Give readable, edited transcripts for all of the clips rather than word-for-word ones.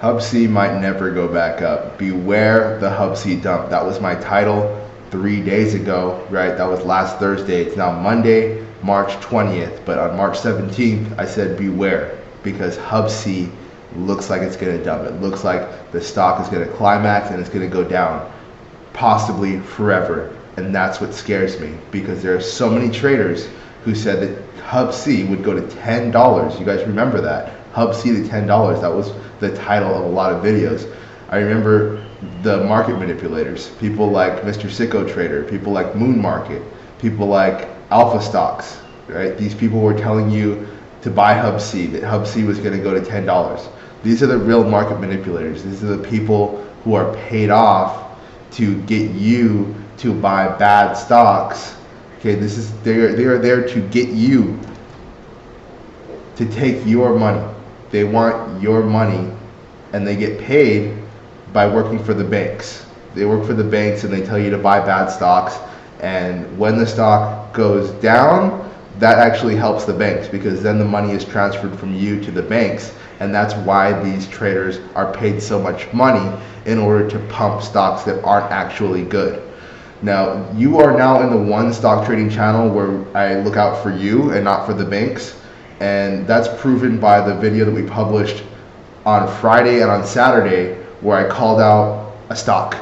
HUBC might never go back up. Beware the HUBC dump. That was my title 3 days ago, right? That was last Thursday. It's now Monday, March 20th. But on March 17th, I said beware, because HUBC looks like it's going to dump. It looks like the stock is going to climax and it's going to go down, possibly forever. And that's what scares me, because there are so many traders who said that HUBC would go to $10. You guys remember that? HUBC to $10. That was the title of a lot of videos. I remember the market manipulators, people like Mr. Sicko Trader, people like Moon Market, people like Alpha Stocks, right? These people were telling you to buy HUBC, that HUBC was going to go to $10. These are the real market manipulators. These are the people who are paid off to get you to buy bad stocks. Okay, they are there to get you to take your money. They want your money, and they get paid by working for the banks. They work for the banks and they tell you to buy bad stocks, and when the stock goes down, that actually helps the banks, because then the money is transferred from you to the banks, and that's why these traders are paid so much money in order to pump stocks that aren't actually good. Now, you are now in the one stock trading channel where I look out for you and not for the banks, and that's proven by the video that we published on Friday and on Saturday, where I called out a stock.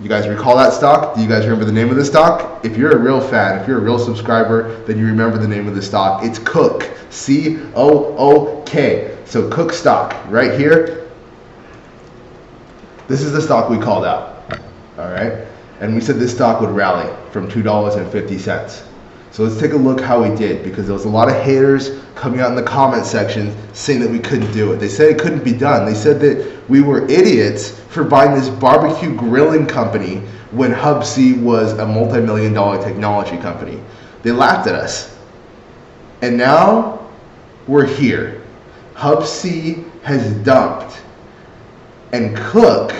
You guys recall that stock? Do you guys remember the name of the stock? If you're a real fan, if you're a real subscriber, then you remember the name of the stock. It's Cook, C-O-O-K. So Cook stock, right here. This is the stock we called out, all right? And we said this stock would rally from $2.50. So let's take a look how we did, because there was a lot of haters coming out in the comment section saying that we couldn't do it. They said it couldn't be done. They said that we were idiots for buying this barbecue grilling company when HUBC was a multi-million-dollar technology company. They laughed at us. And now we're here. HUBC has dumped. And Cook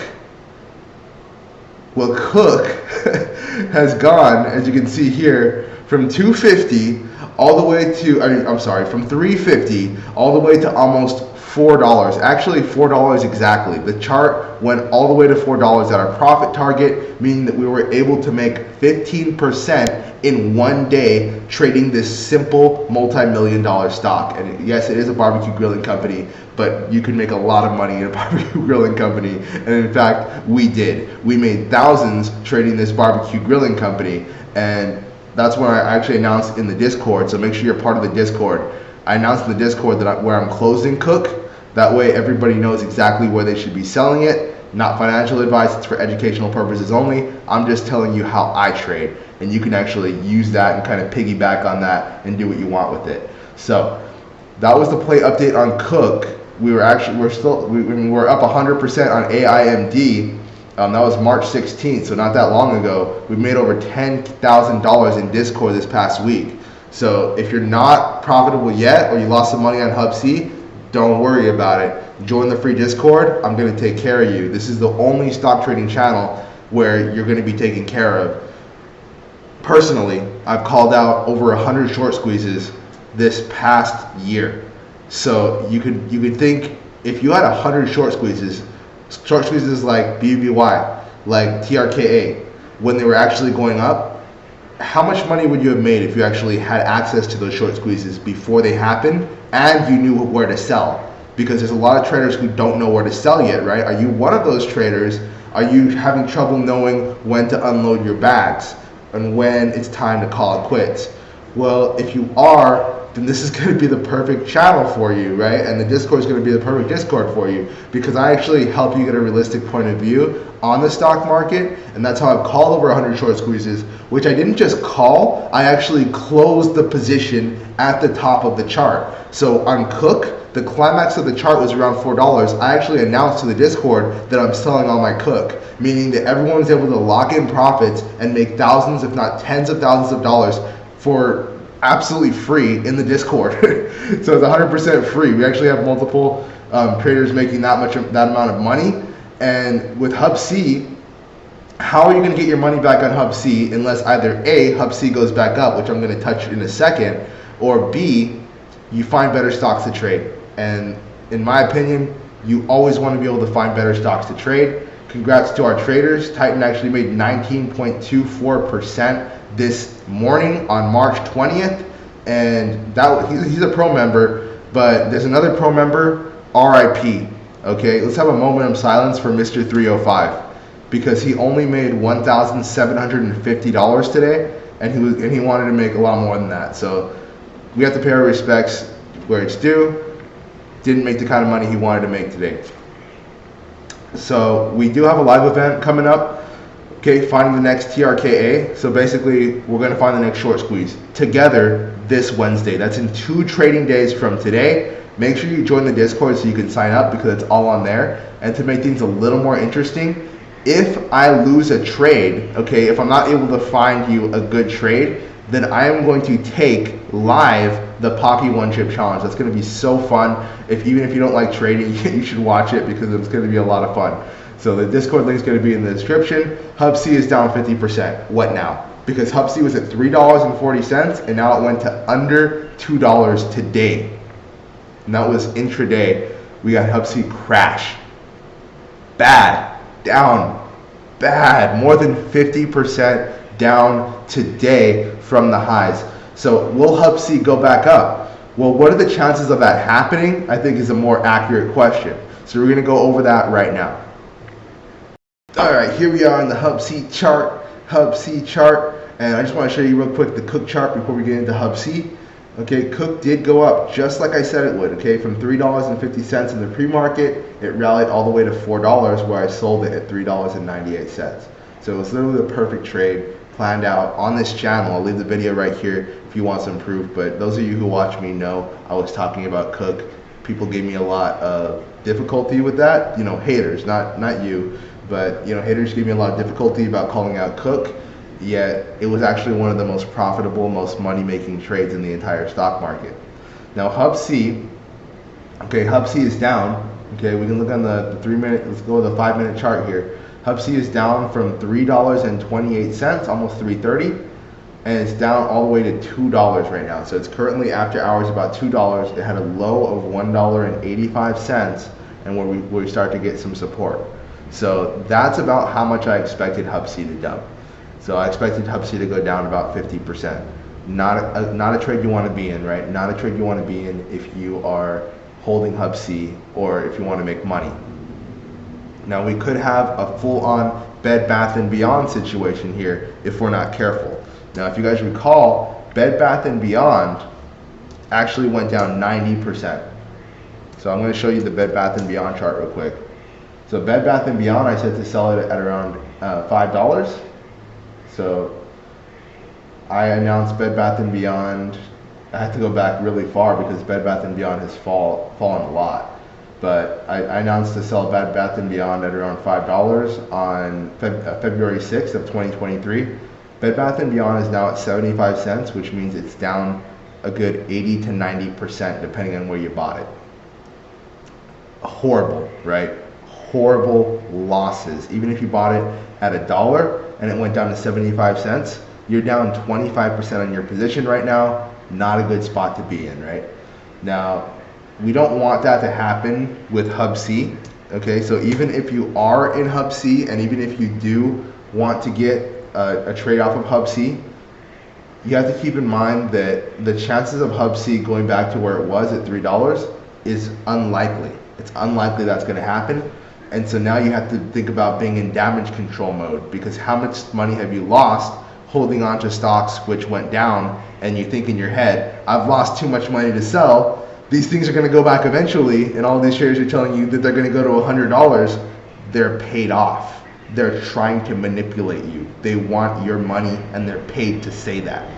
has gone, as you can see here, from 250 all the way to, from 350 all the way to almost $4. Actually, $4 exactly. The chart went all the way to $4 at our profit target, meaning that we were able to make 15% in one day trading this simple multi-million-dollar stock. And yes, it is a barbecue grilling company, but you can make a lot of money in a barbecue grilling company. And in fact, we did. We made thousands trading this barbecue grilling company, and that's when I actually announced in the Discord. So make sure you're part of the Discord. I announced in the Discord that where I'm closing Cook. That way everybody knows exactly where they should be selling it. Not financial advice, it's for educational purposes only. I'm just telling you how I trade, and you can actually use that and kind of piggyback on that and do what you want with it. So that was the play update on Cook. We're up 100% on AIMD. That was March 16th, so not that long ago. We made over $10,000 in Discord this past week. So if you're not profitable yet, or you lost some money on HUBC, don't worry about it. Join the free Discord. I'm going to take care of you. This is the only stock trading channel where you're going to be taken care of. Personally, I've called out over 100 short squeezes this past year. So you could think, if you had 100 short squeezes like BBY, like TRKA, when they were actually going up, how much money would you have made if you actually had access to those short squeezes before they happened and you knew where to sell? Because there's a lot of traders who don't know where to sell yet, right? Are you one of those traders? Are you having trouble knowing when to unload your bags and when it's time to call it quits? Well, if you are, then this is going to be the perfect channel for you, right? And the Discord is going to be the perfect Discord for you, because I actually help you get a realistic point of view on the stock market, and that's how I've called over 100 short squeezes, which I didn't just call, I actually closed the position at the top of the chart. So on Cook, the climax of the chart was around $4. I actually announced to the Discord that I'm selling all my Cook, meaning that everyone was able to lock in profits and make thousands, if not tens of thousands of dollars for absolutely free in the Discord. So it's 100% free. We actually have multiple traders making that amount of money. And with HUBC, how are you going to get your money back on HUBC unless either A, HUBC goes back up, which I'm going to touch in a second, or B, you find better stocks to trade? And in my opinion, You always want to be able to find better stocks to trade. Congrats to our traders. Titan actually made 19.24% this morning on March 20th. And he's a pro member, but there's another pro member, RIP. Okay, let's have a moment of silence for Mr. 305 because he only made $1,750 today, and he wanted to make a lot more than that. So we have to pay our respects where it's due. Didn't make the kind of money he wanted to make today. So we do have a live event coming up. Okay, finding the next TRKA. So basically, we're going to find the next short squeeze together this Wednesday. That's in 2 trading days from today. Make sure you join the Discord so you can sign up because it's all on there. And to make things a little more interesting, if I lose a trade, okay, if I'm not able to find you a good trade, then I am going to take live the Pocky One Chip Challenge. That's going to be so fun. Even if you don't like trading, you should watch it because it's going to be a lot of fun. So the Discord link is going to be in the description. HUBC is down 50%. What now? Because HUBC was at $3.40 and now it went to under $2 today. And that was intraday. We got HUBC crash. Bad. Down. Bad. More than 50% down today from the highs. So will HUBC go back up? Well, what are the chances of that happening? I think is a more accurate question. So we're going to go over that right now. All right, here we are on the HUBC chart. And I just want to show you real quick the Cook chart before we get into HUBC. Okay, Cook did go up just like I said it would, okay, from $3.50 in the pre-market. It rallied all the way to $4 where I sold it at $3.98. So it was literally the perfect trade planned out on this channel. I'll leave the video right here if you want some proof, but those of you who watch me know I was talking about Cook. People gave me a lot of difficulty with that, you know, haters, not you, but you know, haters gave me a lot of difficulty about calling out Cook. Yet it was actually one of the most profitable, most money-making trades in the entire stock market. Now HUBC, okay, HUBC is down. Okay, we can look on the 3-minute, let's go to the 5-minute chart here. HUBC is down from $3.28, almost $3.30, and it's down all the way to $2 right now. So it's currently after hours about $2. It had a low of $1.85, and where we start to get some support. So that's about how much I expected HUBC to dump. So I expected HUBC to go down about 50%. Not a trade you want to be in, right? Not a trade you want to be in if you are holding HUBC or if you want to make money. Now we could have a full-on Bed Bath & Beyond situation here if we're not careful. Now if you guys recall, Bed Bath & Beyond actually went down 90%. So I'm going to show you the Bed Bath & Beyond chart real quick. So Bed Bath & Beyond, I said to sell it at around $5. So I announced Bed Bath & Beyond. I had to go back really far because Bed Bath & Beyond has fallen a lot. But I announced to sell Bed Bath & Beyond at around $5 on February 6th of 2023. Bed Bath & Beyond is now at 75 cents, which means it's down a good 80 to 90% depending on where you bought it. Horrible, right? Horrible losses. Even if you bought it at $1 and it went down to 75 cents, you're down 25% on your position right now. Not a good spot to be in, right? Now, we don't want that to happen with HUBC, okay? So even if you are in HUBC and even if you do want to get a trade off of HUBC, you have to keep in mind that the chances of HUBC going back to where it was at $3 is unlikely. It's unlikely that's going to happen. And so now you have to think about being in damage control mode because how much money have you lost holding on to stocks which went down, and you think in your head, I've lost too much money to sell. These things are going to go back eventually, and all these traders are telling you that they're going to go to $100. They're paid off. They're trying to manipulate you. They want your money, and they're paid to say that.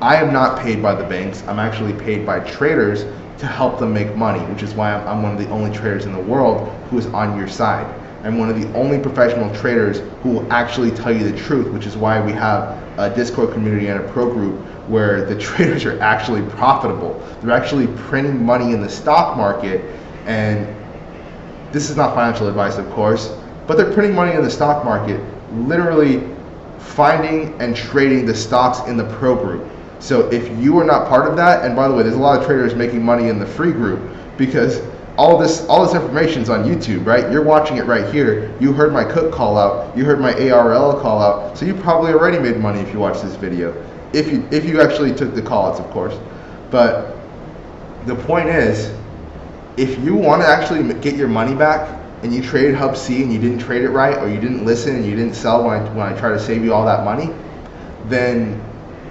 I am not paid by the banks. I'm actually paid by traders to help them make money, which is why I'm one of the only traders in the world who is on your side. I'm one of the only professional traders who will actually tell you the truth, which is why we have a Discord community and a pro group where the traders are actually profitable. They're actually printing money in the stock market, and this is not financial advice, of course, but they're printing money in the stock market, literally finding and trading the stocks in the pro group. So if you are not part of that, and by the way, there's a lot of traders making money in the free group because all this information's on YouTube, right? You're watching it right here. You heard my cook call out, you heard my ARL call out, so you probably already made money if you watched this video. If you actually took the call outs, of course. But the point is, if you want to actually get your money back and you traded HUBC and you didn't trade it right, or you didn't listen and you didn't sell when I try to save you all that money, then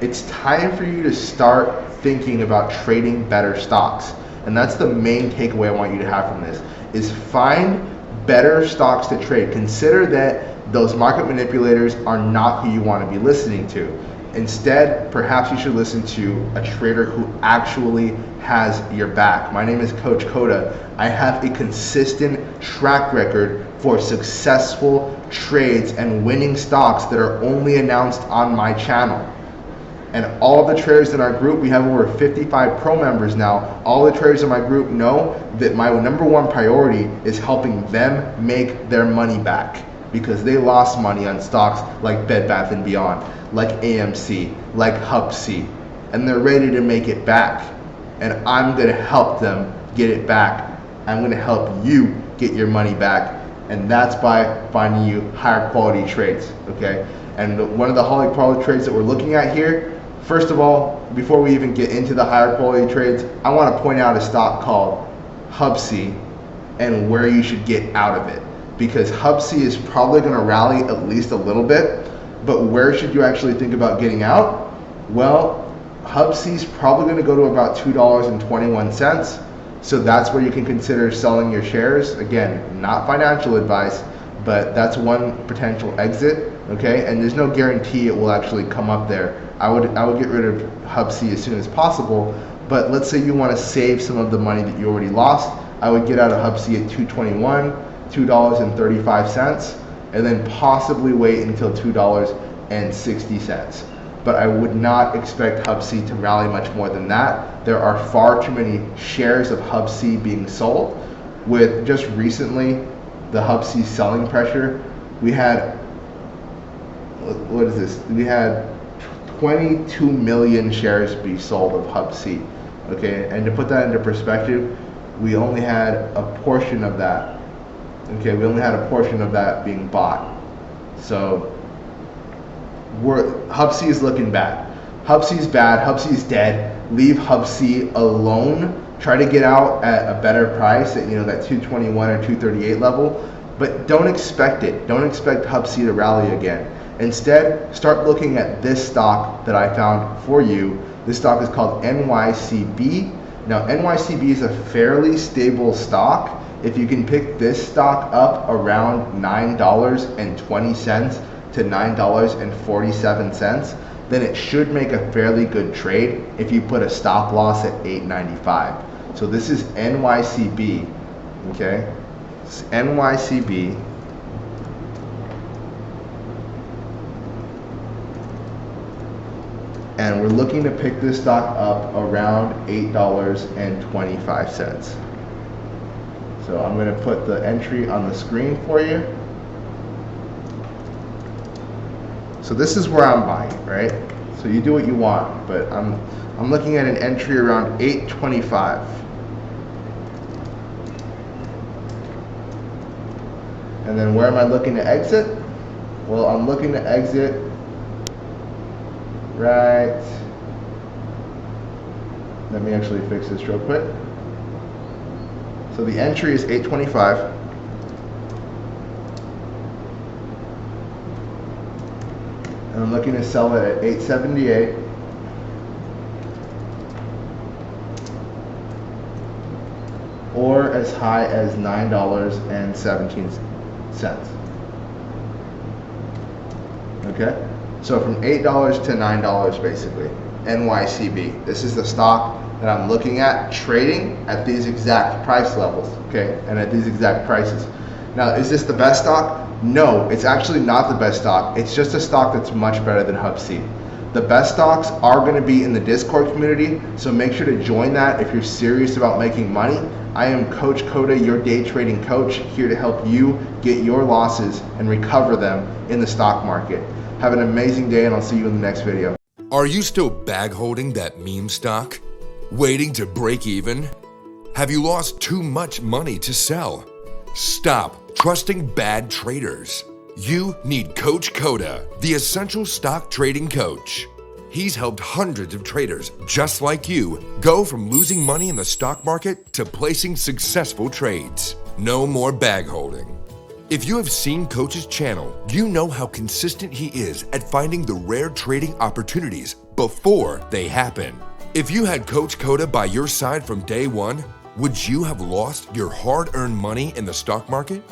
it's time for you to start thinking about trading better stocks. And that's the main takeaway I want you to have from this, is find better stocks to trade. Consider that those market manipulators are not who you want to be listening to. Instead, perhaps you should listen to a trader who actually has your back. My name is Coach Coda. I have a consistent track record for successful trades and winning stocks that are only announced on my channel. And all the traders in our group, we have over 55 pro members now. All the traders in my group know that my number one priority is helping them make their money back, because they lost money on stocks like Bed Bath & Beyond, like AMC, like HUBC, and they're ready to make it back. And I'm gonna help them get it back. I'm gonna help you get your money back, and that's by finding you higher quality trades, okay? And one of the higher quality trades that we're looking at here, first of all, before we even get into the higher quality trades, I wanna point out a stock called HUBC and where you should get out of it. Because HUBC is probably gonna rally at least a little bit, but where should you actually think about getting out? Well, HUBC is probably gonna go to about $2.21. So that's where you can consider selling your shares. Again, not financial advice, but that's one potential exit, okay? And there's no guarantee it will actually come up there. I would get rid of HUBC as soon as possible, but let's say you wanna save some of the money that you already lost. I would get out of HUBC at $2.21, $2.35, and then possibly wait until $2.60. But I would not expect HUBC to rally much more than that. There are far too many shares of HUBC being sold. With just recently the HUBC selling pressure, we had, what is this? We had 22 million shares be sold of HUBC, okay? And to put that into perspective, we only had a portion of that. Okay, we only had a portion of that being bought. So HUBC is looking bad. HUBC is bad, HUBC is dead. Leave HUBC alone. Try to get out at a better price at, that 221 or 238 level, but don't expect it. Don't expect HUBC to rally again. Instead, start looking at this stock that I found for you. This stock is called NYCB. Now, NYCB is a fairly stable stock. If you can pick this stock up around $9.20 to $9.47, then it should make a fairly good trade if you put a stop loss at $8.95. So this is NYCB, okay? It's NYCB. And we're looking to pick this stock up around $8.25. So I'm going to put the entry on the screen for you. So this is where I'm buying, right? So you do what you want, but I'm looking at an entry around $8.25. And then where am I looking to exit? Well, I'm looking to exit right. Let me actually fix this real quick. So the entry is $8.25. And I'm looking to sell it at $8.78. Or as high as $9.17. Okay? So from $8 to $9 basically. NYCB. This is the stock that I'm looking at trading at these exact price levels, okay, and at these exact prices. Now, is this the best stock? No, it's actually not the best stock. It's just a stock that's much better than HUBC. The best stocks are going to be in the Discord community, so make sure to join that if you're serious about making money. I am Coach Coda, your day trading coach, here to help you get your losses and recover them in the stock market. Have an amazing day, and I'll see you in the next video. Are you still bag holding that meme stock? Waiting to break even? Have you lost too much money to sell? Stop trusting bad traders. You need Coach Coda, the essential stock trading coach. He's helped hundreds of traders just like you go from losing money in the stock market to placing successful trades. No more bag holding. If you have seen Coach's channel, you know how consistent he is at finding the rare trading opportunities before they happen. If you had Coach Coda by your side from day one, would you have lost your hard-earned money in the stock market?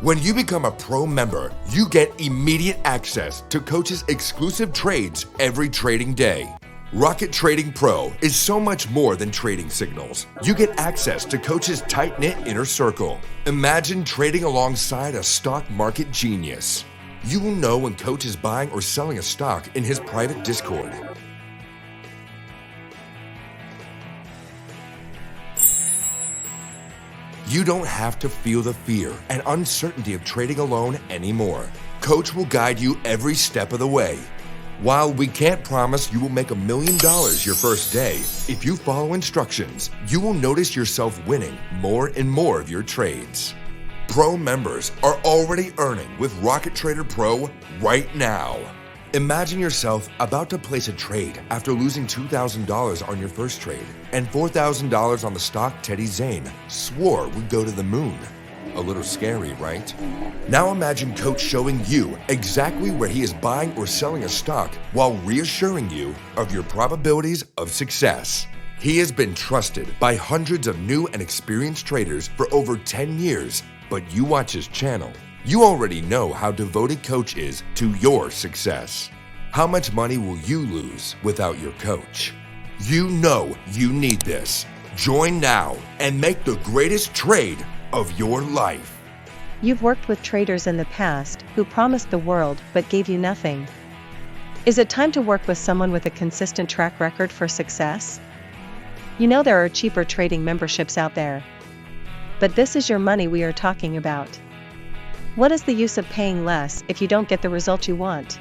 When you become a pro member, you get immediate access to Coach's exclusive trades every trading day. Rocket Trading Pro is so much more than trading signals. You get access to Coach's tight-knit inner circle. Imagine trading alongside a stock market genius. You will know when Coach is buying or selling a stock in his private Discord. You don't have to feel the fear and uncertainty of trading alone anymore. Coach will guide you every step of the way. While we can't promise you will make $1 million your first day, if you follow instructions, you will notice yourself winning more and more of your trades. Pro members are already earning with Rocket Trader Pro right now. Imagine yourself about to place a trade after losing $2,000 on your first trade and $4,000 on the stock Teddy Zane swore would go to the moon. A little scary, right? Now imagine Coach showing you exactly where he is buying or selling a stock while reassuring you of your probabilities of success. He has been trusted by hundreds of new and experienced traders for over 10 years, but you watch his channel. You already know how devoted Coach is to your success. How much money will you lose without your coach? You know you need this. Join now and make the greatest trade of your life. You've worked with traders in the past who promised the world but gave you nothing. Is it time to work with someone with a consistent track record for success? You know there are cheaper trading memberships out there. But this is your money we are talking about. What is the use of paying less if you don't get the result you want?